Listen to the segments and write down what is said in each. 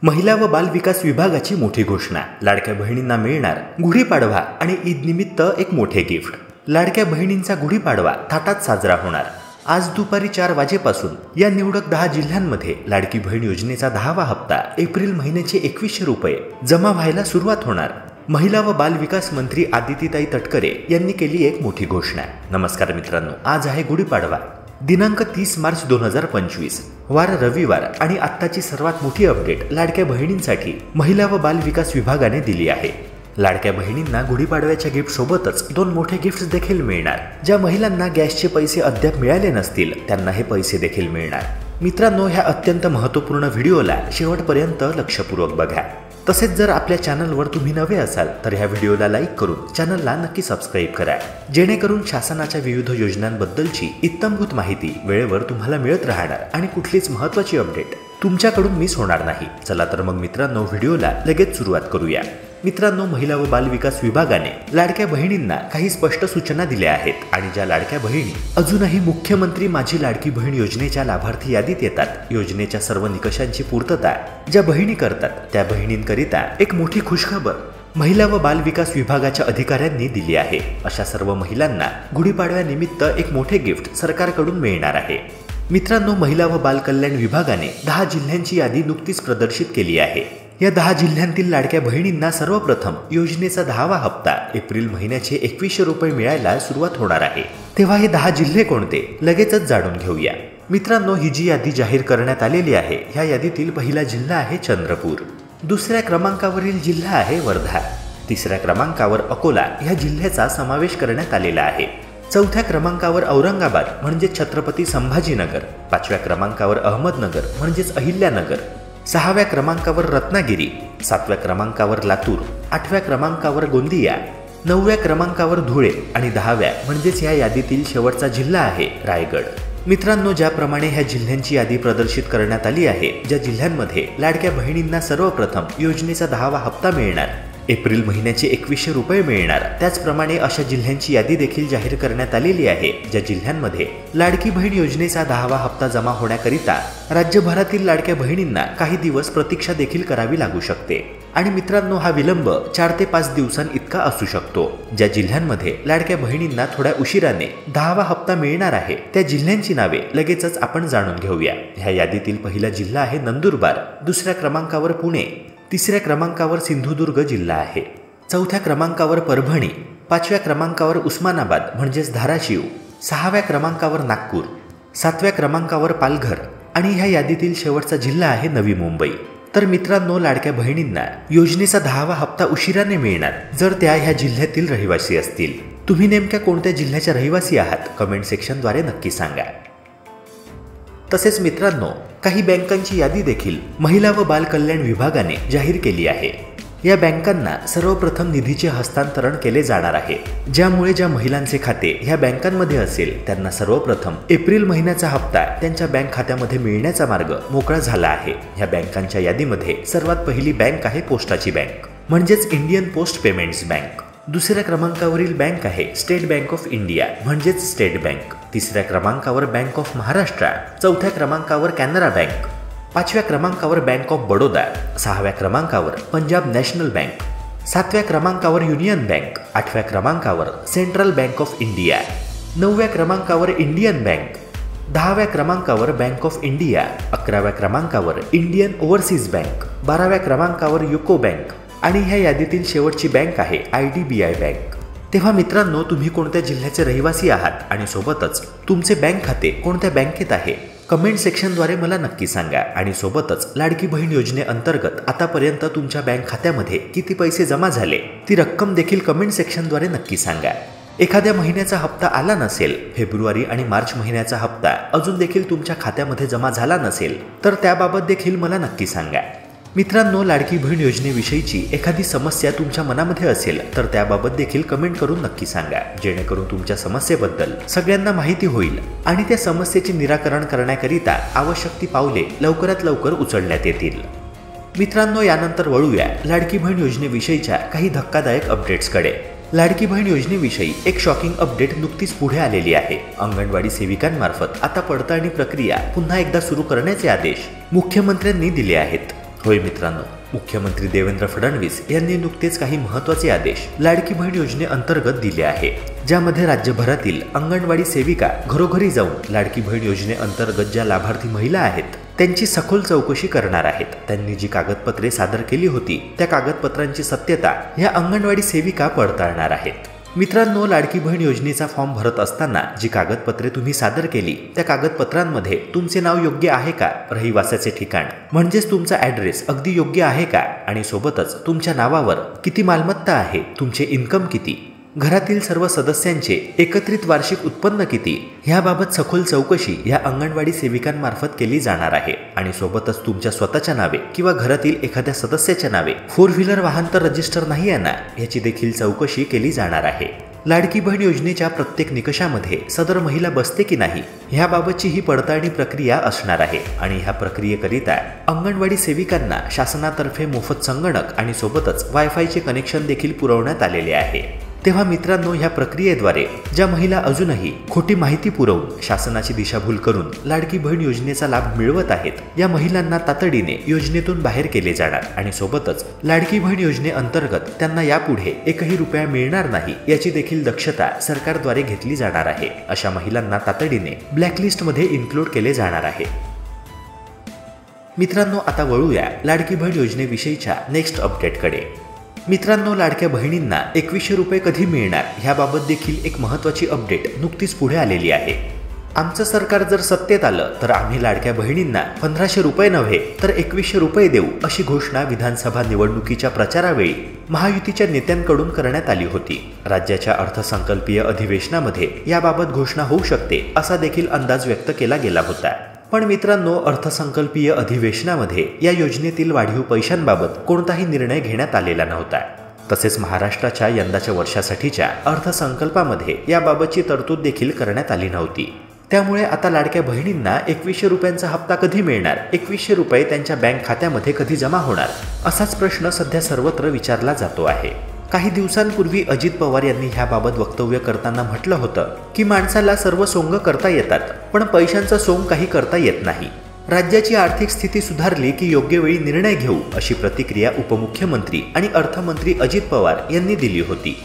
महिला व बाल विकास विभागाची मोठी घोषणा. लाडक्या बहिणींना मिळणार गुढीपाडवा आणि ईद निमित्त एक मोठे गिफ्ट. लाडक्या बहिणींचा गुढीपाडवा थाटात साजरा होणार. आज दुपारी 4 वाजेपासून या निवडक 10 जिल्ह्यांमध्ये लाडकी बहीण योजनेचा 10वा हप्ता एप्रिल महिन्याचे 2100 रुपये जमा व्हायला सुरुवात होणार. महिला व बाल विकास मंत्री आदितीताई तटकरे यांनी केली एक मोठी घोषणा. नमस्कार मित्रांनो, आज आहे गुढीपाडवा, दिनांक 30 मार्च 2025, वार रविवार आणि आत्ताची सर्वात मोठी अपडेट लाडक्या बहिणींसाठी महिला व बाल विकास विभागाने दिली आहे. लाडक्या बहिणींना गुढीपाडव्याच्या गिफ्ट सोबतच 2 मोठे गिफ्ट्स देखील मिळणार. ज्या महिलांना गॅसचे पैसे अद्याप मिळाले नसतील त्यांना हे पैसे देखील मिळणार. मित्रांनो, ह्या अत्यंत महत्त्वपूर्ण व्हिडिओला शेवटपर्यंत लक्षपूर्वक बघा. तसेच जर आपल्या चॅनलवर तुम्ही नवे असाल तर ह्या व्हिडिओला लाईक करून चॅनलला नक्की सबस्क्राईब करा, जेणेकरून शासनाच्या विविध योजनांबद्दलची इत्थंभूत माहिती वेळेवर तुम्हाला मिळत राहणार आणि कुठलीच महत्त्वाची अपडेट तुमच्याकडून मिस होणार नाही. चला तर मग मित्रांनो, व्हिडिओला लगेच सुरुवात करूया. मित्रांनो, महिला व बाल विकास विभागाने लाडक्या बहिणींना काही स्पष्ट सूचना दिल्या आहेत आणि ज्या लाडक्या बहिणी अजूनही मुख्यमंत्री माझी लाडकी बहीण योजनेच्या लाभार्थी यादीत येतात, योजनेच्या सर्व निकषांची पूर्तता ज्या बहिणी करतात त्या बहिणींकरिता एक मोठी खुशखबर महिला व बाल विकास विभागाच्या अधिकाऱ्यांनी दिली आहे. अशा सर्व महिलांना गुढीपाडव्यानिमित्त एक मोठे गिफ्ट सरकारकडून मिळणार आहे. मित्रांनो, महिला व बाल कल्याण विभागाने 10 जिल्ह्यांची यादी नुकतीच प्रदर्शित केली आहे. या 10 जिल्ह्यांतील लाडक्या बहिणींना सर्वप्रथम योजनेचा 10वा हप्ता एप्रिल महिन्याचे 2100 रुपये मिळायला सुरुवात होणार आहे. तेव्हा हे 10 जिल्हे कोणते, लगेचच जाणून घेऊया. मित्रांनो, ही जी यादी जाहीर करण्यात आलेली आहे, ह्या यादीतील पहिला जिल्हा आहे चंद्रपूर. दुसऱ्या क्रमांकावरील जिल्हा आहे वर्धा. तिसऱ्या क्रमांकावर अकोला ह्या जिल्ह्याचा समावेश करण्यात आलेला आहे. चौथ्या क्रमांकावर औरंगाबाद म्हणजेच छत्रपती संभाजीनगर. 5व्या क्रमांकावर अहमदनगर म्हणजेच अहिल्यानगर. 6व्या क्रमांकावर रत्नागिरी. 7व्या क्रमांकावर लातूर. 8व्या क्रमांकावर गोंदिया. 9व्या क्रमांकावर धुळे आणि 10व्या म्हणजेच ह्या यादीतील शेवटचा जिल्हा आहे रायगड. मित्रांनो, ज्याप्रमाणे ह्या जिल्ह्यांची यादी प्रदर्शित करण्यात आली आहे, ज्या जिल्ह्यांमध्ये लाडक्या बहिणींना सर्वप्रथम योजनेचा 10वा हप्ता मिळणार, एप्रिल महिन्याचे 2100 रुपये मिळणार, त्याचप्रमाणे अशा जिल्ह्यांची यादी देखील जाहीर करण्यात आलेली आहे ज्या जिल्ह्यांमध्ये लाडकी बहीण योजनेचा 10वा हप्ता जमा होण्याकरिता राज्यभरातील लाडक्या बहिणींना काही दिवस प्रतीक्षा देखील करावी लागू शकते. आणि मित्रांनो, हा विलंब 4 ते 5 दिवसांइतका असू शकतो. ज्या जिल्ह्यांमध्ये लाडक्या बहिणींना थोड्या उशिराने 10वा हप्ता मिळणार आहे त्या जिल्ह्यांची नावे लगेचच आपण जाणून घेऊया. ह्या यादीतील पहिला जिल्हा आहे नंदुरबार. दुसऱ्या क्रमांकावर पुणे. तिसऱ्या क्रमांकावर सिंधुदुर्ग जिल्हा आहे. 4थ्या क्रमांकावर परभणी. 5व्या क्रमांकावर उस्मानाबाद म्हणजेच धाराशिव. 6व्या क्रमांकावर नागपूर. 7व्या क्रमांकावर पालघर आणि ह्या यादीतील शेवटचा जिल्हा आहे नवी मुंबई. तर मित्रांनो, लाडक्या बहिणींना योजनेचा 10वा हप्ता उशिराने मिळणार जर त्या ह्या जिल्ह्यातील रहिवासी असतील. तुम्ही नेमक्या कोणत्या जिल्ह्याच्या रहिवासी आहात कमेंट सेक्शनद्वारे नक्की सांगा. तसेच मित्रांनो, काही बँकांची यादी देखील महिला व बाल कल्याण विभागाने जाहीर केली आहे. या बँकांना सर्वप्रथम निधीचे हस्तांतरण केले जाणार आहे, ज्यामुळे ज्या महिलांचे खाते ह्या बँकांमध्ये असेल त्यांना सर्वप्रथम एप्रिल महिन्याचा हप्ता त्यांच्या बँक खात्यामध्ये मिळण्याचा मार्ग मोकळा झाला आहे. ह्या बँकांच्या यादीमध्ये सर्वात पहिली बँक आहे पोस्टाची बँक म्हणजेच इंडियन पोस्ट पेमेंट्स बँक. दुसऱ्या क्रमांकावरील बँक आहे स्टेट बँक ऑफ इंडिया म्हणजेच स्टेट बँक. तिसऱ्या क्रमांकावर बँक ऑफ महाराष्ट्र. 4थ्या क्रमांकावर कॅनरा बँक. 5व्या क्रमांकावर बँक ऑफ बडोदा. 6व्या क्रमांकावर पंजाब नॅशनल बँक. 7व्या क्रमांकावर युनियन बँक. 8व्या क्रमांकावर सेंट्रल बँक ऑफ इंडिया. 9व्या क्रमांकावर इंडियन बँक. 10व्या क्रमांकावर बँक ऑफ इंडिया. 11व्या क्रमांकावर इंडियन ओव्हरसीज बँक. 12व्या क्रमांकावर युको बँक आणि ह्या यादीतील शेवटची बँक आहे IDBI बँक. तेव्हा मित्रांनो, तुम्ही कोणत्या जिल्ह्याचे रहिवासी आहात आणि सोबतच तुमचे बँक खाते कोणत्या बँकेत आहे कमेंट सेक्शनद्वारे मला नक्की सांगा. आणि सोबतच लाडकी बहीण योजनेअंतर्गत आतापर्यंत तुमच्या बँक खात्यामध्ये किती पैसे जमा झाले ती रक्कम देखील कमेंट सेक्शनद्वारे नक्की सांगा. एखाद्या महिन्याचा हप्ता आला नसेल, फेब्रुवारी आणि मार्च महिन्याचा हप्ता अजून देखील तुमच्या खात्यामध्ये जमा झाला नसेल तर त्याबाबत देखील मला नक्की सांगा. मित्रांनो, लाडकी बहीण योजनेविषयीची एखादी समस्या तुमच्या मनामध्ये असेल तर त्याबाबत देखील कमेंट करून नक्की सांगा, जेणेकरून तुमच्या समस्येबद्दल सगळ्यांना माहिती होईल आणि त्या समस्येचे निराकरण करण्याकरिता आवश्यक ती पावले लवकरात लवकर उचलण्यात येतील. मित्रांनो, यानंतर वळूया लाडकी बहीण योजनेविषयीच्या काही धक्कादायक अपडेट्सकडे. लाडकी बहीण योजनेविषयी एक शॉकिंग अपडेट नुकतीच पुढे आलेली आहे. अंगणवाडी सेविकांमार्फत आता पडताळणी प्रक्रिया पुन्हा एकदा सुरू करण्याचे आदेश मुख्यमंत्र्यांनी दिले आहेत. होय मित्रांनो, मुख्यमंत्री देवेंद्र फडणवीस यांनी नुकतेच काही महत्त्वाचे आदेश लाडकी बहीण योजनेअंतर्गत दिले आहे, ज्यामध्ये राज्यभरातील अंगणवाडी सेविका घरोघरी जाऊन लाडकी बहीण योजनेअंतर्गत ज्या लाभार्थी महिला आहेत त्यांची सखोल चौकशी करणार आहेत। त्यांनी जी कागदपत्रे सादर केली होती त्या कागदपत्रांची सत्यता या अंगणवाडी सेविका पडताळणार आहेत। मित्रांनो, लाडकी बहीण योजनेचा फॉर्म भरत असताना जी कागदपत्रे तुम्ही सादर केली त्या कागदपत्रांमध्ये तुमचे नाव योग्य आहे का, रहिवासाचे ठिकाण म्हणजेच तुमचा ॲड्रेस अगदी योग्य आहे का, आणि सोबतच तुमच्या नावावर किती मालमत्ता आहे, तुमचे इन्कम किती, घरातील सर्व सदस्यांचे एकत्रित वार्षिक उत्पन्न किती, ह्याबाबत सखोल चौकशी या अंगणवाडी सेविकांमार्फत केली जाणार आहे। आणि सोबतच तुमच्या स्वतःच्या नावे किंवा घरातील एखाद्या सदस्याच्या नावे 4 व्हीलर वाहन तर रजिस्टर नाही आहे ना, याची देखील चौकशी केली जाणार आहे। लाडकी बहीण योजनेच्या प्रत्येक निकषामध्ये सदर महिला बसते की नाही ह्याबाबतची ही पडताळणी प्रक्रिया असणार आहे। आणि ह्या प्रक्रियेकरिता अंगणवाडी सेविकांना शासनातर्फे मोफत संगणक आणि सोबतच वायफायचे कनेक्शन देखील पुरवण्यात आलेले आहे। तेव्हा मित्रांनो, ह्या प्रक्रियेद्वारे ज्या महिला अजूनही खोटी माहिती पुरवून शासनाची दिशाभूल करून लाडकी बहीण योजनेचा लाभ मिळवत आहेत या महिलांना तातडीने योजनेतून बाहेर केले जाणार आणि सोबतच लाडकी बहीण योजनेअंतर्गत त्यांना यापुढे 1ही रुपया मिळणार नाही याची देखील दक्षता सरकारद्वारे घेतली जाणार आहे। अशा महिलांना तातडीने ब्लॅकलिस्टमध्ये इन्क्लूड केले जाणार आहे। मित्रांनो, आता वळूया लाडकी बहीण योजनेविषयीच्या नेक्स्ट अपडेटकडे। मित्रांनो, लाडक्या बहिणींना 2100 रुपये कधी मिळणार ह्याबाबत देखील एक महत्त्वाची अपडेट नुकतीच पुढे आलेली आहे। आमचं सरकार जर सत्तेत आलं तर आम्ही लाडक्या बहिणींना 1500 रुपये नव्हे तर 2100 रुपये देऊ, अशी घोषणा विधानसभा निवडणुकीच्या प्रचारावेळी महायुतीच्या नेत्यांकडून करण्यात आली होती। राज्याच्या अर्थसंकल्पीय अधिवेशनामध्ये याबाबत घोषणा होऊ शकते असा देखील अंदाज व्यक्त केला गेला होता। पण मित्रांनो, अर्थसंकल्पीय अधिवेशनामध्ये या योजनेतील वाढीव पैशांबाबत कोणताही निर्णय घेण्यात आलेला नव्हता। तसेच महाराष्ट्राच्या यंदाच्या वर्षासाठीच्या अर्थसंकल्पामध्ये याबाबतची तरतूद देखील करण्यात आली नव्हती। त्यामुळे आता लाडक्या बहिणींना 2100 रुपयांचा हप्ता कधी मिळणार, 2100 रुपये त्यांच्या बँक खात्यामध्ये कधी जमा होणार, असाच प्रश्न सध्या सर्वत्र विचारला जातो आहे। काही दिवसांपूर्वी अजित पवार यांनी ह्याबाबत वक्तव्य करताना म्हटलं होतं की माणसाला सर्व सोंग करता येतात पण पैशांचा सोंग काही करता येत नाही। राज्याची आर्थिक स्थिती सुधारली की योग्य वेळी निर्णय घेऊ, अशी प्रतिक्रिया उपमुख्यमंत्री आणि अर्थमंत्री अजित पवार यांनी दिली होती।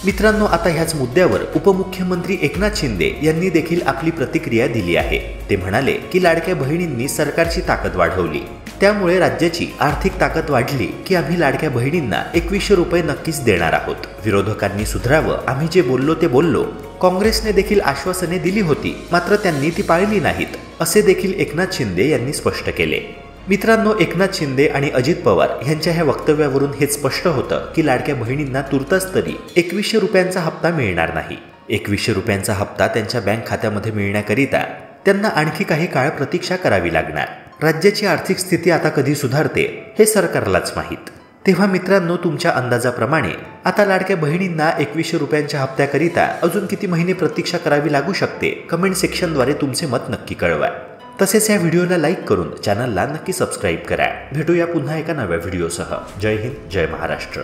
मित्रांनो, आता ह्याच मुद्द्यावर उपमुख्यमंत्री एकनाथ शिंदे यांनी देखील आपली प्रतिक्रिया दिली आहे। ते म्हणाले की लाडक्या बहिणींनी सरकारची ताकद वाढवली, त्यामुळे राज्याची आर्थिक ताकद वाढली की आम्ही लाडक्या बहिणींना 2100 रुपये नक्कीच देणार आहोत। विरोधकांनी सुधारावं, आम्ही जे बोललो ते बोललो, काँग्रेसने देखील आश्वासने दिली होती मात्र त्यांनी ती पाळली नाहीत, असे देखील एकनाथ शिंदे यांनी स्पष्ट केले। मित्रांनो, एकनाथ शिंदे आणि अजित पवार यांच्या ह्या वक्तव्यावरून हेच स्पष्ट होतं की लाडक्या बहिणींना तुर्तास तरी 2100 रुपयांचा हप्ता मिळणार नाही। 2100 रुपयांचा हप्ता त्यांच्या बँक खात्यामध्ये मिळण्याकरिता त्यांना आणखी काही काळ प्रतीक्षा करावी लागणार। राज्याची आर्थिक स्थिती आता कधी सुधारते हे सरकारलाच माहीत। तेव्हा मित्रांनो, तुमच्या अंदाजाप्रमाणे आता लाडक्या बहिणींना 2100 रुपयांच्या हप्त्याकरिता अजून किती महिने प्रतीक्षा करावी लागू शकते, कमेंट सेक्शनद्वारे तुमचे मत नक्की कळवा। तसेच या व्हिडिओला लाईक करून चॅनलला नक्की सबस्क्राईब करा। भेटूया पुन्हा एका नव्या व्हिडिओसह। जय हिंद, जय महाराष्ट्र।